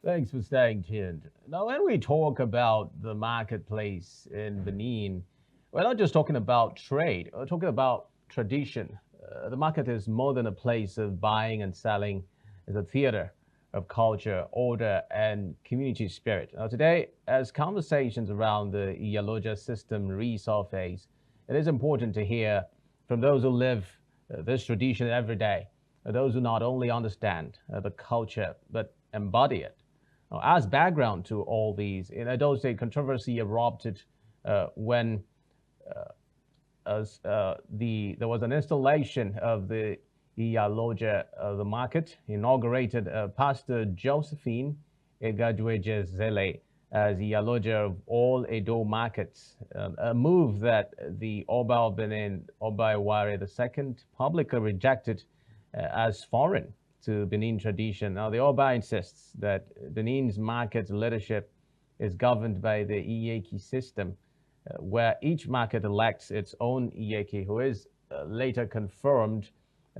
Thanks for staying tuned. Now, when we talk about the marketplace in Benin, we're not just talking about trade, we're talking about tradition. The market is more than a place of buying and selling, it's a theater of culture, order, and community spirit. Now, today, as conversations around the Iyaloja system resurface, it is important to hear from those who live this tradition every day, those who not only understand the culture but embody it. Now, as background to all these, in Edo State, controversy erupted when there was an installation of the Iyaloja, the market, inaugurated Pastor Josephine Egajwejezele as Iyaloja of all Edo markets, a move that the Oba of Benin, Oba Iware II, publicly rejected as foreign to Benin tradition. Now, the Oba insists that Benin's market leadership is governed by the Iyeki system, where each market elects its own Iyeki, who is later confirmed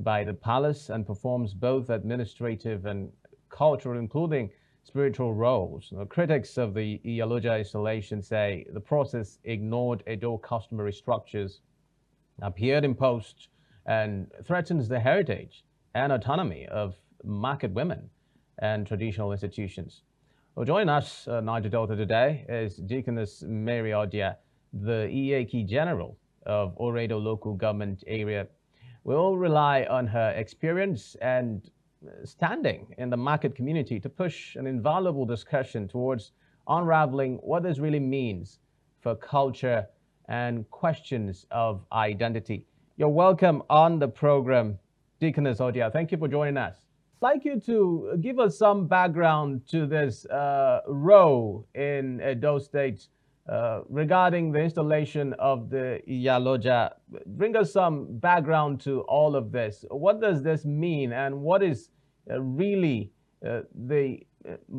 by the palace and performs both administrative and cultural, including spiritual roles. Now, critics of the Iyaloja installation say the process ignored Edo customary structures, appeared imposed, and threatens the heritage and autonomy of market women and traditional institutions. Well, joining us, Niger Delta today, is Deaconess Mary Odia, the EAK General of Oredo Local Government Area. We'll rely on her experience and standing in the market community to push an invaluable discussion towards unraveling what this really means for culture and questions of identity. You're welcome on the program, Deaconess Odia. Thank you for joining us. I'd like you to give us some background to this role in Edo State regarding the installation of the Iyaloja. Bring us some background to all of this. What does this mean, and what is really the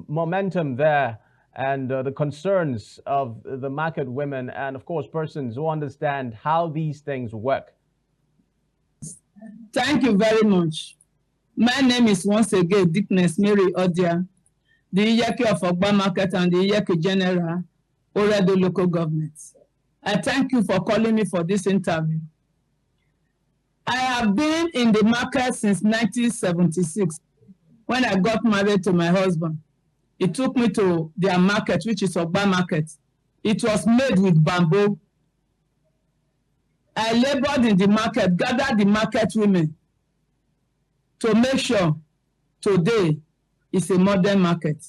momentum there, and the concerns of the market women and, of course, persons who understand how these things work? Thank you very much. My name is once again Deaconess Mary Odia, the Iyeki of Ogba Market and the Iyeki General, Oredo Local Government. I thank you for calling me for this interview. I have been in the market since 1976. When I got married to my husband, he took me to their market, which is Ogba Market. It was made with bamboo. I labored in the market, gathered the market women to make sure today is a modern market.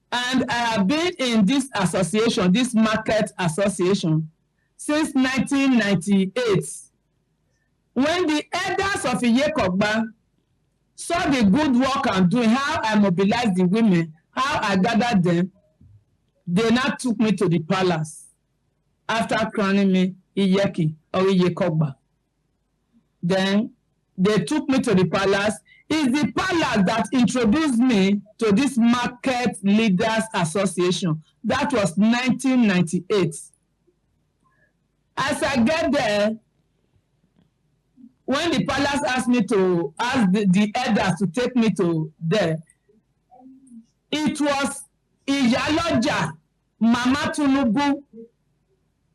And I have been in this association, this market association, since 1998. When the elders of Iyekogba saw the good work I'm doing, how I mobilized the women, how I gathered them, they now took me to the palace after crowning me Iyeki or Iyekogba. Then they took me to the palace. It's the palace that introduced me to this Market Leaders Association. That was 1998. As I get there, when the palace asked me to ask the elders to take me to there, it was Iyaloja, Mama Tinubu,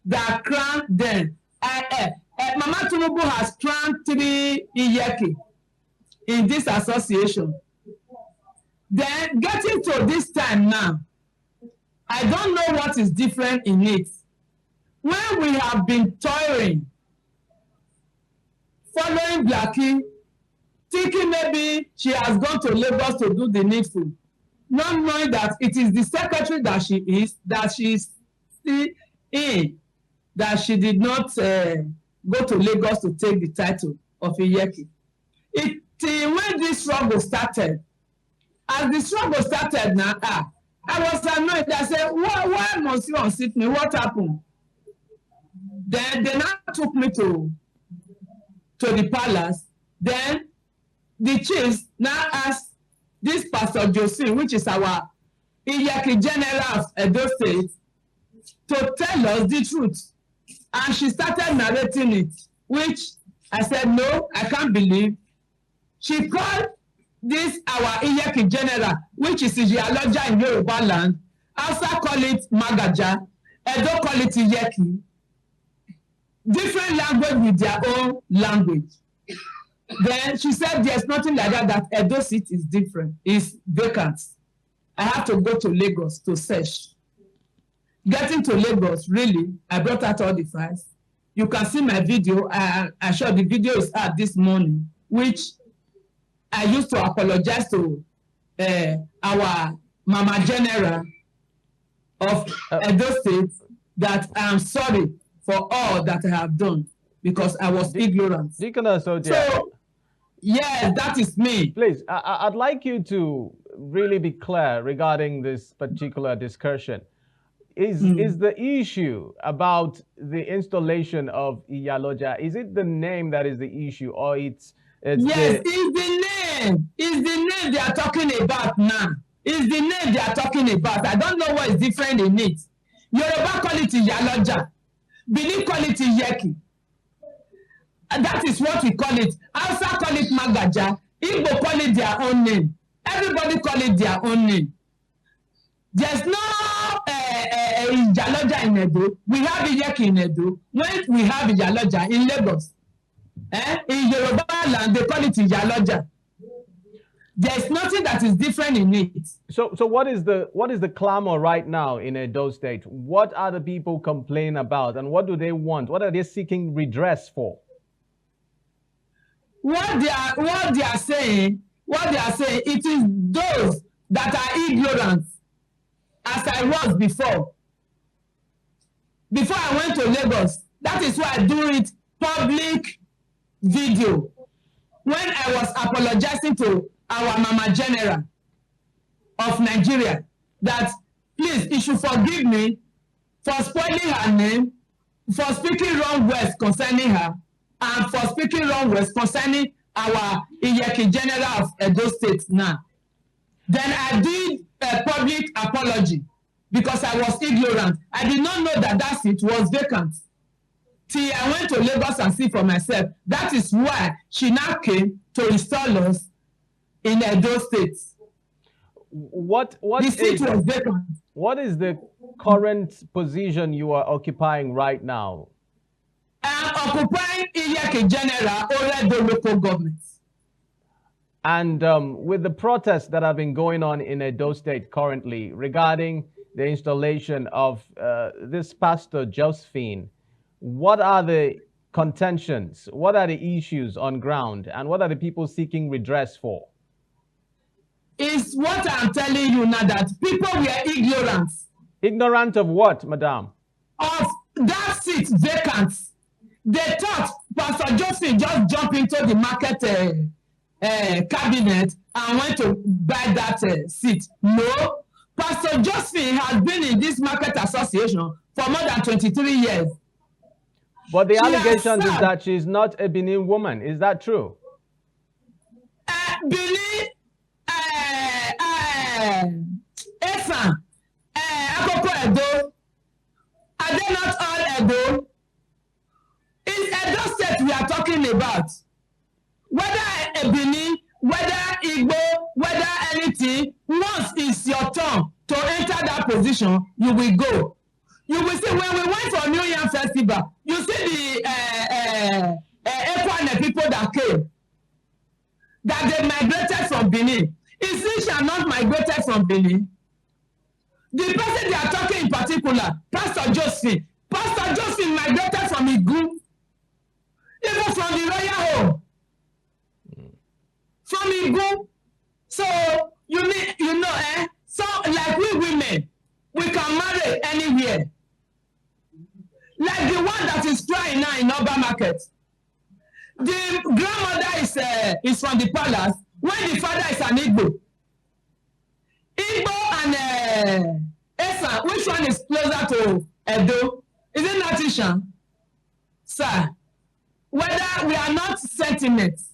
that crowned them. Mama Tinubu has crowned 3 Iyeki in this association. Then getting to this time now, I don't know what is different in it. When we have been toiling, following Blackie, thinking maybe she has gone to Lagos to do the needful, not knowing that it is the secretary that she is still in, that she did not go to Lagos to take the title of Iyeki. When this struggle started, as the struggle started now, I was annoyed. I said, why must you unseat me? What happened? Then they now took me to the palace. Then the chiefs now asked this Pastor Josie, which is our Iyeki General of Edo State, to tell us the truth. And she started narrating it, which I said, no, I can't believe. She called this our Iyeki general, which is Iyaloja in Yoruba land, Hausa call it Magaja, Edo call it Iyeki. Different language with their own language. Then she said there's nothing like that Edo State is different, it's vacant. I have to go to Lagos to search. Getting to Lagos, really, I brought out all the files. You can see my video. I showed the video is out this morning, which I used to apologize to our Mama General of Edo State that I'm sorry for all that I have done because I was ignorant. Deaconess Odia. So, yes, that is me. Please, I'd like you to really be clear regarding this particular discussion. Is the issue about the installation of Iyaloja, is it the name that is the issue, or it's yes, it's the name. It's the name they are talking about now. It's the name they are talking about. I don't know what is different in it. Yoruba call it Iyaloja. Benin call it Iyeki. That is what we call it. Hausa call it Magaja. Igbo call it their own name. Everybody call it their own name. There's no Iyaloja in Edo. We have Iyeki in Edo. When we have Iyaloja in Lagos, in Yoruba land, they call it Iyaloja. There's nothing that is different in it. So what is the clamor right now in Edo State? What are the people complaining about, and what do they want? What are they seeking redress for? What they are saying, it is those that are ignorant, as I was before. Before I went to Lagos, that is why I do it public video. When I was apologizing to our Mama General of Nigeria, that please, he should forgive me for spoiling her name, for speaking wrong words concerning her, and for speaking wrong words concerning our Iyeki General of Edo State now. Then I did a public apology because I was ignorant. I did not know that that seat was vacant. Till I went to Lagos and see for myself. That is why she now came to install us in Edo State. The seat was vacant. What is the current position you are occupying right now? I'm occupying Iyeki General Oredo local government. And with the protests that have been going on in Edo State currently regarding the installation of this Pastor Josephine, what are the contentions? What are the issues on ground? And what are the people seeking redress for? It's what I'm telling you now, that people were ignorant. Ignorant of what, madam? Of that seat vacant. They thought Pastor Josephine just jumped into the market cabinet and went to buy that seat. No. Pastor Josephine has been in this market association for more than 23 years. But the allegation is that she's not a Benin woman. Is that true? Benin, Esan, Akoko Edo, are they not all Edo? It's Edo State we are talking about. Whether a Benin, whether Igbo, whether anything, once it's your turn to enter that position, you will go. You will see, when we went for New Year Festival, you see the Ekwane people that came, that they migrated from Benin. Is she not migrated from Benin? The person they are talking in particular, Pastor Josephine. Pastor Josephine migrated from Igu, even from the royal home. From Igu. So, so like we women, we can marry anywhere. Like the one that is crying now in Oba Market. The grandmother is from the palace, when the father is an Igbo. Igbo and Esa, which one is closer to Edo? Is it not Ishan? Sir, whether we are not sentiments,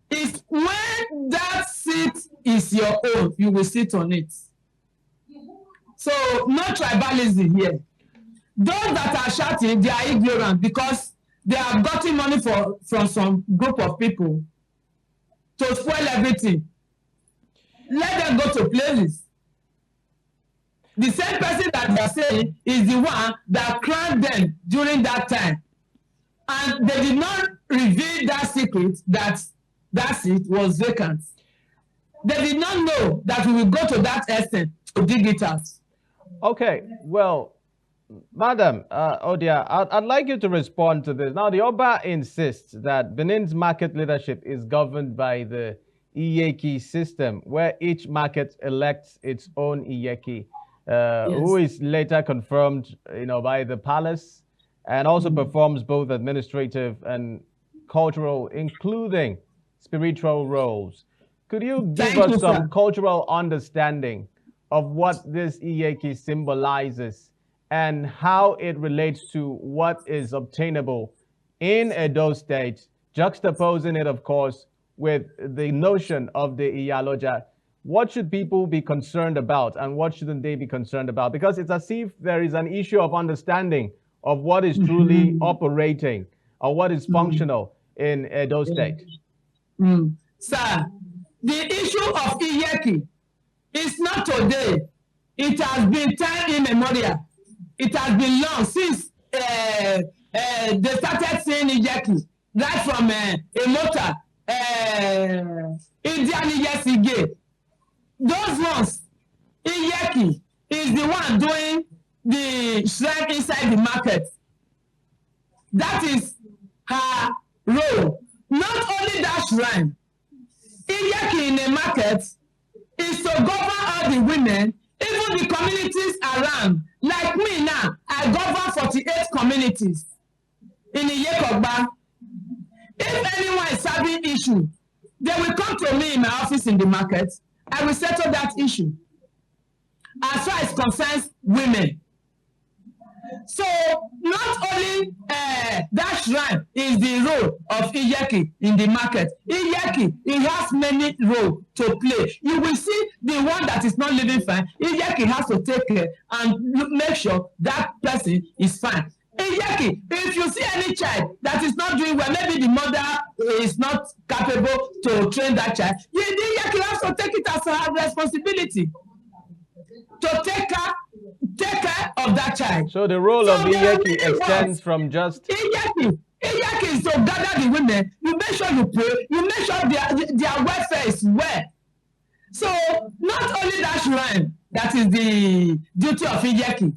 it's when that seat is your own, you will sit on it. So, no tribalism here. Those that are shouting, they are ignorant because they have gotten money from some group of people. to spoil everything. Let them go to places. The same person that they are saying is the one that crowned them during that time. And they did not reveal that secret that that seat was vacant. They did not know that we will go to that extent to dig it out. Okay, well, Madam Odia, I'd like you to respond to this. Now, the Oba insists that Benin's market leadership is governed by the Iyeki system, where each market elects its own Iyeki, who is later confirmed, by the palace, and also performs both administrative and cultural, including spiritual roles. Could you give us some cultural understanding of what this Iyeki symbolizes and how it relates to what is obtainable in Edo State, juxtaposing it, of course, with the notion of the Iyaloja? What should people be concerned about and what shouldn't they be concerned about? Because it's as if there is an issue of understanding of what is truly operating or what is functional in Edo State. Sir, the issue of Iyeki is not today. It has been time immemorial. It has been long since they started saying Iyeki, right from Emota, Indian Iyesi. Those ones, Iyeki is the one doing the shrine inside the market. That is her role. Not only that shrine, Iyeki in the market is to govern all the women, even the communities around. Like me now, I govern 48 communities in Iyekogba. If anyone is having issue, they will come to me in my office in the market. I will settle that issue as far as concerns women. So not only that shrine is the role of Iyeki in the market. Iyeki, it has many roles to play. You will see the one that is not living fine. Iyeki has to take care and make sure that person is fine. Iyeki, if you see any child that is not doing well, maybe the mother is not capable to train that child, the Iyeki has to take it as her responsibility to take care of that child. So the role of Iyeki extends from just... Iyeki is to gather the women. You make sure you pray. You make sure their welfare is well. So not only that shrine, that is the duty of Iyeki.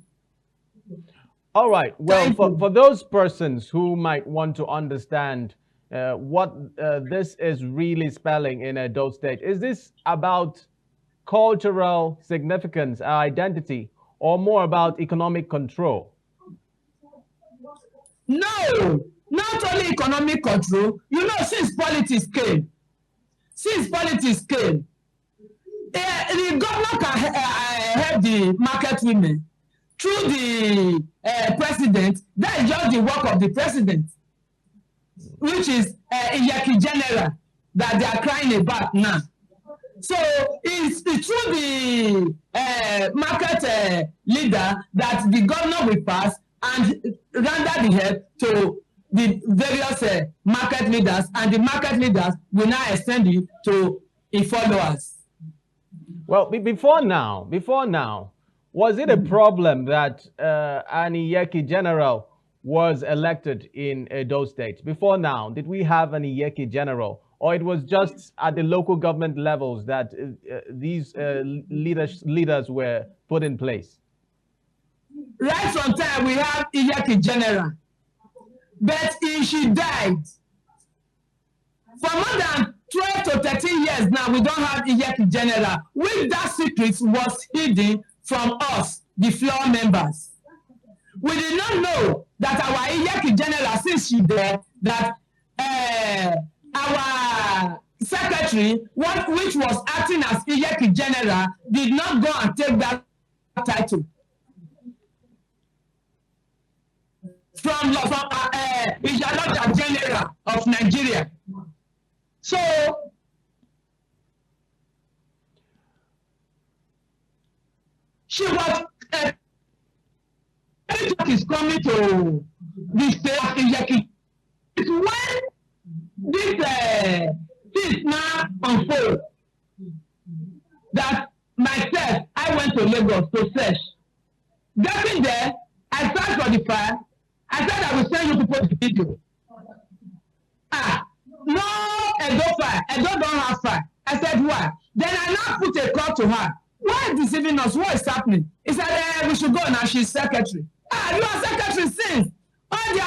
All right. Well, for those persons who might want to understand what this is really spelling in Edo State, is this about cultural significance, identity, or more about economic control? No, not only economic control. You know, since politics came, the governor can help the market women through the president. That is just the work of the president, which is Iyeki General that they are crying about now. So it's through the market leader that the governor will pass and render the help to the various market leaders, and the market leaders will now extend it to the followers. Well, before now, was it a problem that an Iyeki General was elected in Edo State? Before now, did we have an Iyeki General? Or it was just at the local government levels that these leaders were put in place? Right from time we have Iyeki General, but she died. For more than 12 to 13 years now, we don't have Iyeki General, which that secret was hidden from us, the floor members. We did not know that our Iyeki General, since she died, that our secretary, which was acting as Iyeki General, did not go and take that title from Iyaloja General of Nigeria. So she was is coming to the state of Iyeki. It's when this things now unfold. That myself, I went to Lagos to search. Getting there, I searched for the file. I said I will send you people the video. No Edo file. Edo don't have file. I said, why? Then I now put a call to her. Why is deceiving us? What is happening? He said, we should go now. She's secretary. You are secretary since. All the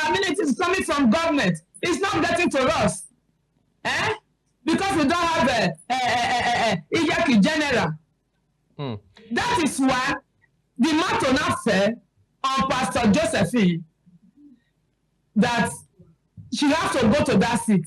amenities coming from government. It's not getting to us. Because we don't have a Iyaki general. That is why the matter now fell on Pastor Josephine that she has to go to that seat.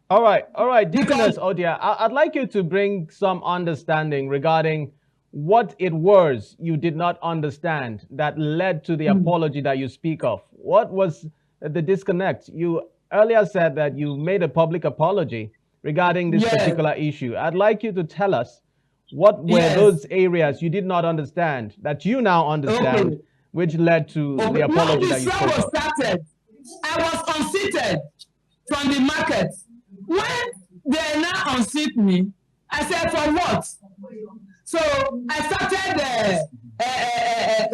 All right, Deaconess Odia, I'd like you to bring some understanding regarding what it was you did not understand that led to the apology that you speak of. What was the disconnect? You earlier said that you made a public apology regarding this particular issue. I'd like you to tell us what were those areas you did not understand that you now understand, which led to the apology that you spoke of. Started, I was unseated from the market. When they now unseat me, I said, for what? So I started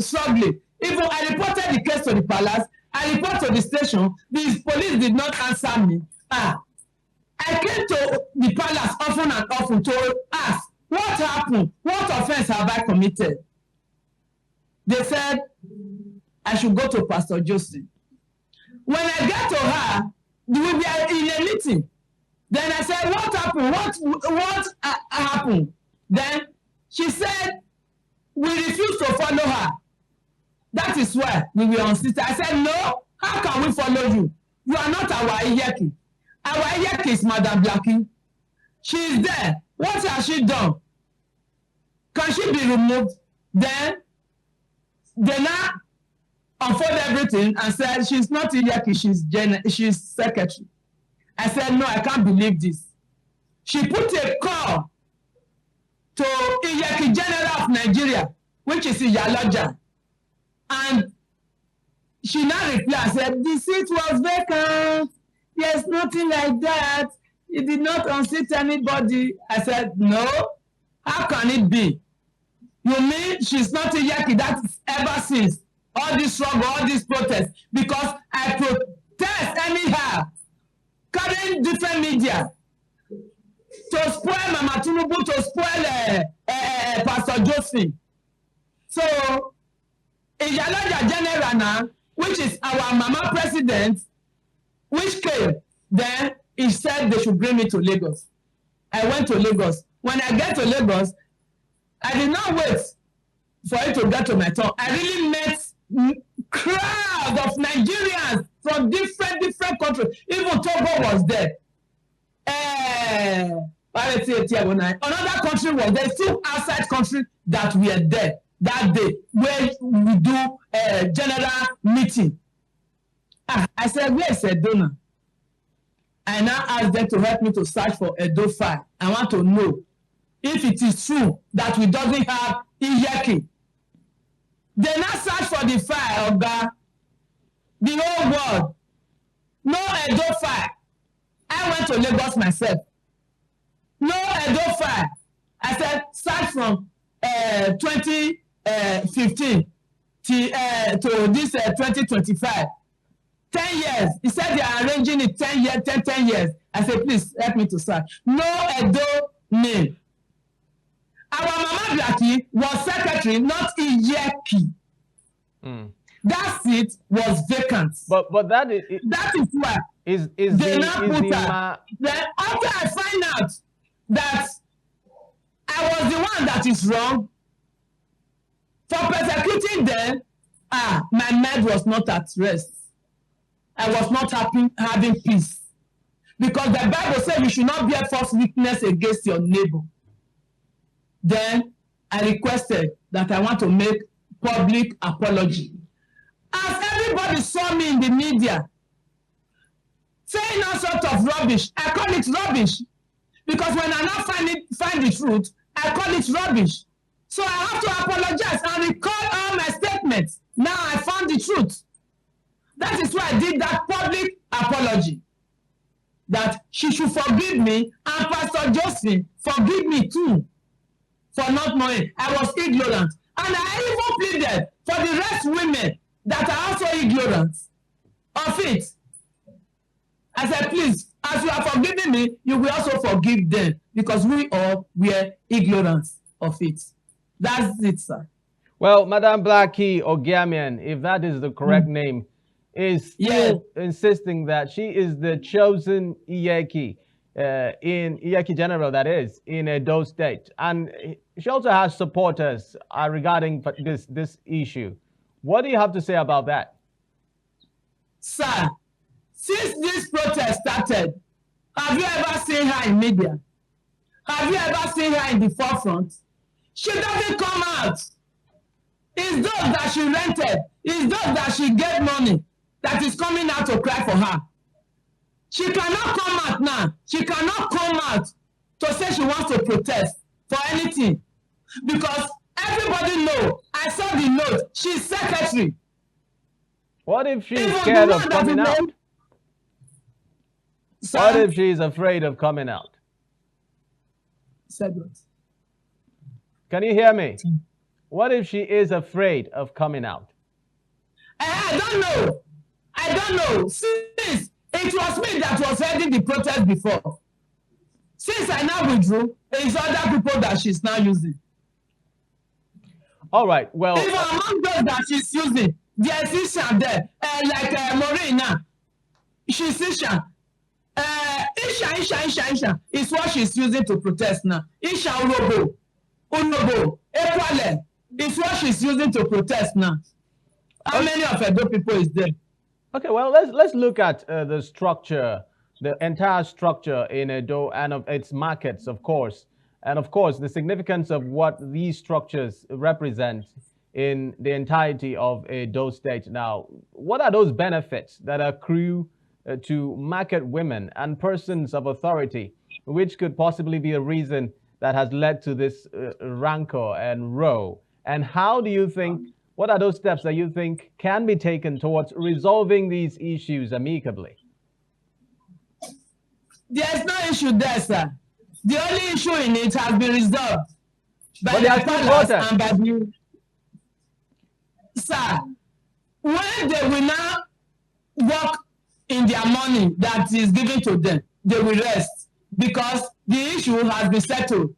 struggling. Even I reported the case to the palace. I reported to the station. The police did not answer me. I came to the palace often and often to ask, what happened? What offense have I committed? They said, I should go to Pastor Joseph. When I get to her, we were in a meeting. Then I said, what happened? What happened? Then she said, we refuse to follow her. That is why we were unseated. I said, no, how can we follow you? You are not our Iyeki. Our Iyeki is Madam Blackie. She is there. What has she done? Can she be removed? Then they now unfold everything and said, she's not Iyeki, she's secretary. I said, no, I can't believe this. She put a call to Iyeki General of Nigeria, which is Iyaloja. And she now replied and said, the seat was vacant. There's nothing like that. It did not unseat anybody. I said, no. How can it be? You mean she's not Iyeki? That's ever since. All this struggle, all this protest. Because I protest anyhow. Carrying different media to spoil Mama Tinubu, to spoil Pastor Josephine. So, Iyaloja General now, which is our Mama President, which came, then he said they should bring me to Lagos. I went to Lagos. When I get to Lagos, I did not wait for it to get to my tongue. I really met crowd of Nigerians from different countries. Even Togo was there. Another country was there. Still outside country that we are there that day where we do a general meeting. I said, where is Edo now? I now asked them to help me to search for Edo file. I want to know if it is true that we doesn't have Iyeki. They now search for the file of the whole world. No Edo file. I went to Lagos myself. No Edo file. I said, search from 2015 to this 2025. 10 years. He said they are arranging it 10 years. I said, please help me to search. No Edo name. Our Mama Blackie was secretary, not Iyeki. That seat was vacant. But that is why they now put her. Then after I find out that I was the one that is wrong for persecuting them, my mind was not at rest. I was not having peace. Because the Bible says you should not bear false witness against your neighbor. Then I requested that I want to make public apology. As everybody saw me in the media saying all sorts of rubbish, I call it rubbish. Because when I now find the truth, I call it rubbish. So I have to apologize and recall all my statements. Now I found the truth. That is why I did that public apology. that she should forgive me, and Pastor Joseph forgive me too for not knowing. I was ignorant. And I even pleaded for the rest women that are also ignorant of it. I said, please, as you are forgiving me, you will also forgive them, because we all were ignorant of it. That's it, sir. Well, Madam Blackie Ogiamian, if that is the correct name, is still insisting that she is the chosen Iyeki, in Iyeki General, that is, in Edo State. And she also has supporters regarding this issue. What do you have to say about that? Sir, since this protest started, have you ever seen her in media? Have you ever seen her in the forefront? She doesn't come out. It's those that she rented, it's those that she gave money that is coming out to cry for her. She cannot come out now. She cannot come out to say she wants to protest for anything, because everybody knows. I saw the note. She's secretary. What if she's scared of coming out? What if she's afraid of coming out? Said what? Can you hear me? What if she is afraid of coming out? I don't know. I don't know. Since it was me that was heading the protest before, since I now withdrew, it's other people that she's now using. All right, well... Even among those that she's using, there's Isha there, like Morena. She's Isha. Isha is what she's using to protest now. Isha Unobo, Ekwale is what she's using to protest now. How many of Edo people is there? Okay, well, let's look at the structure, the entire structure in Edo and of its markets, of course. And of course, the significance of what these structures represent in the entirety of Edo State. Now, what are those benefits that accrue to market women and persons of authority, which could possibly be a reason that has led to this rancor and row? And how do you think, what are those steps that you think can be taken towards resolving these issues amicably? There's no issue there, sir. The only issue in it has been resolved by the palace and by the... Sir, when they will now work in their money that is given to them, they will rest, because the issue has been settled.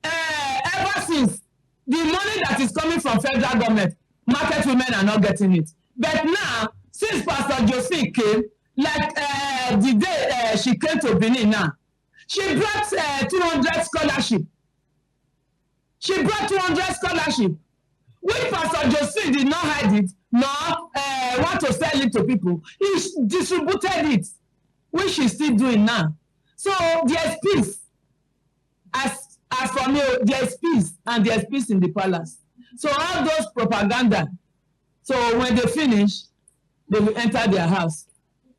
Ever since, the money that is coming from federal government, market women are not getting it. But now, since Pastor Josie came, like the day she came to Benin now, she brought 200 scholarship. She brought 200 scholarship. Which Pastor Josie did not hide it, nor want to sell it to people. He distributed it, which she's still doing now. So there's peace. As for me, there's peace, and there's peace in the palace. So all those propaganda, so when they finish, they will enter their house.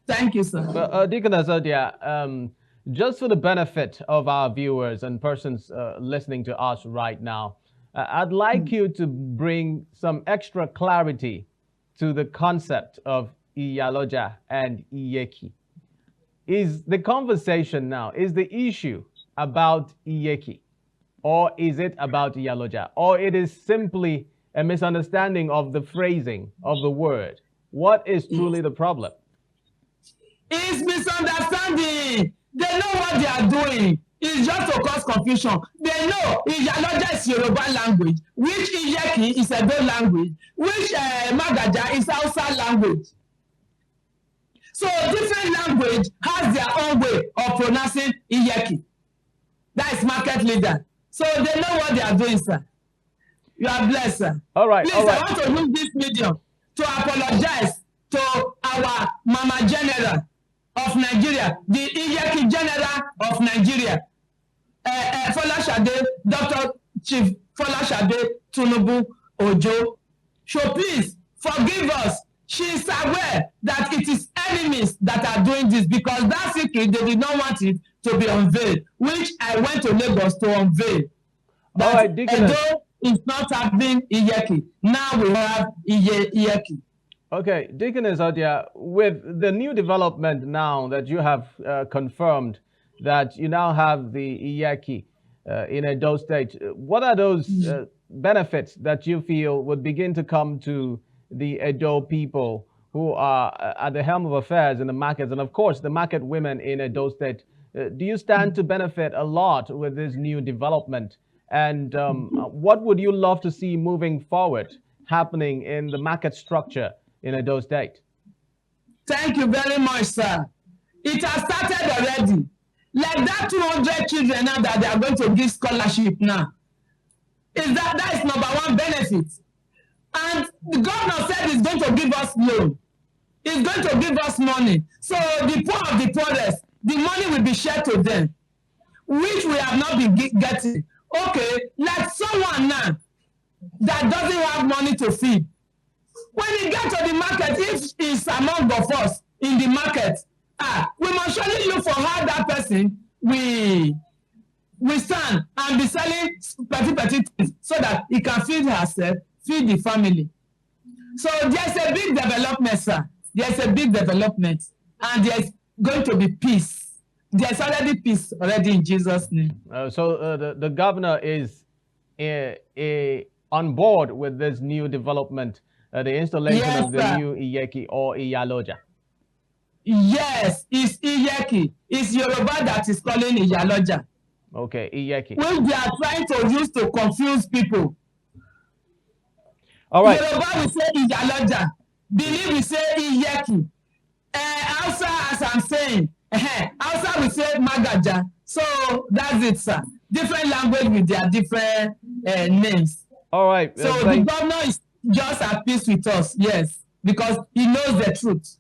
Thank you, sir. Deaconess Odia, just for the benefit of our viewers and persons listening to us right now, I'd like you to bring some extra clarity to the concept of Iyaloja and Iyeki. Is the conversation now, is the issue about Iyeki, or is it about Iyaloja, or it is simply a misunderstanding of the phrasing of the word? What is truly the problem? It's misunderstanding. They know what they are doing. It's just to cause confusion. They know Iyaloja is Yoruba language, which Iyeki is Edo language, which Magaja is Hausa language. So different language has their own way of pronouncing Iyeki. That is market leader. So they know what they are doing, sir. You are blessed, sir. All right. Please, all right. I want to use this medium to apologize to our Mama General of Nigeria, the Iyeki General of Nigeria, Folashade, Dr. Chief Folashade Tunubu Ojo. So please forgive us. She is aware that it is enemies that are doing this, because that secret, they did not want it to be unveiled, which I went to Lagos to unveil. That Edo is not having Iyeki. Now we have Iyeki. Okay, Deaconess Odia, with the new development now that you have confirmed that you now have the Iyeki in Edo State, what are those benefits that you feel would begin to come to the Edo people who are at the helm of affairs in the markets, and of course the market women in Edo State? Do you stand to benefit a lot with this new development? And what would you love to see moving forward happening in the market structure in Edo State? Thank you very much, sir. It has started already. Like that 200 children now that they are going to give scholarship now. That is number one benefit. And the governor said he's going to give us loan. He's going to give us money. So the poor of the poorest, the money will be shared to them, which we have not been getting. Okay, like someone now that doesn't have money to feed. When he gets to the market, if he's among of us in the market, we must surely look for how that person we stand and be selling petty things so that he can feed herself, feed the family. So there's a big development, sir. There's a big development, and there's going to be peace. There's already peace already in Jesus' name. So the governor is on board with this new development, the installation of the new Iyeki or Iyaloja. Yes, it's Iyeki. It's Yoruba that is calling Iyaloja. Okay, Iyeki. Which they are trying to use to confuse people. All right. Yoruba will say Iyaloja. Believe we say Iyeki. Hausa, as I'm saying, Hausa will say Magaja. So that's it, sir. Different language with their different names. All right. So the governor is just at peace with us, yes, because he knows the truth.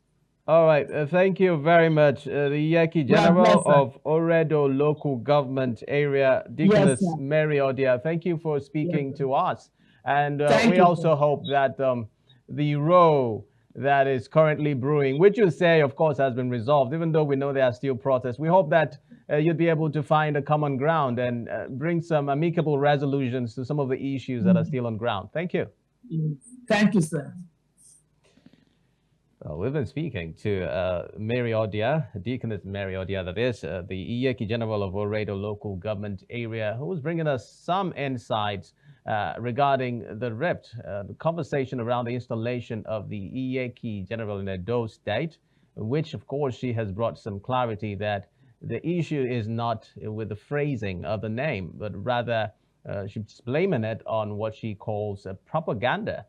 All right. Thank you very much. The Iyeki General of Oredo Local Government Area, Deaconess Mary Odia, thank you for speaking to us. And we also hope that the row that is currently brewing, which you say, of course, has been resolved, even though we know there are still protests. We hope that you'd be able to find a common ground and bring some amicable resolutions to some of the issues that are still on ground. Thank you. Thank you, sir. Well, we've been speaking to Mary Odia, Deaconess Mary Odia, that is the Iyeki General of Oredo Local Government Area, who was bringing us some insights regarding the rift, the conversation around the installation of the Iyeki General in Edo State, which, of course, she has brought some clarity that the issue is not with the phrasing of the name, but rather she's blaming it on what she calls propaganda,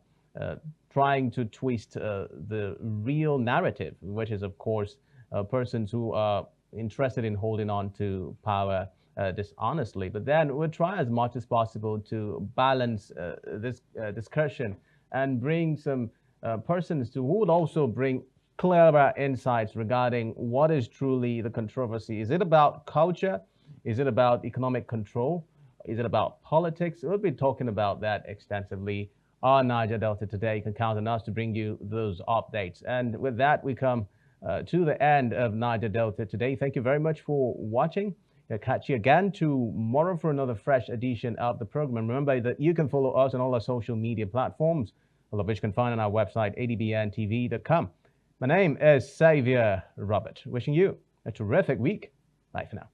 trying to twist the real narrative, which is, of course, persons who are interested in holding on to power dishonestly. But then we'll try as much as possible to balance this discussion and bring some persons who would also bring clearer insights regarding what is truly the controversy. Is it about culture? Is it about economic control? Is it about politics? We'll be talking about that extensively on Niger Delta Today. You can count on us to bring you those updates. And with that, we come to the end of Niger Delta Today. Thank you very much for watching. I'll catch you again tomorrow for another fresh edition of the program. Remember that you can follow us on all our social media platforms, all of which you can find on our website, adbntv.com. My name is Xavier Robert, wishing you a terrific week. Bye for now.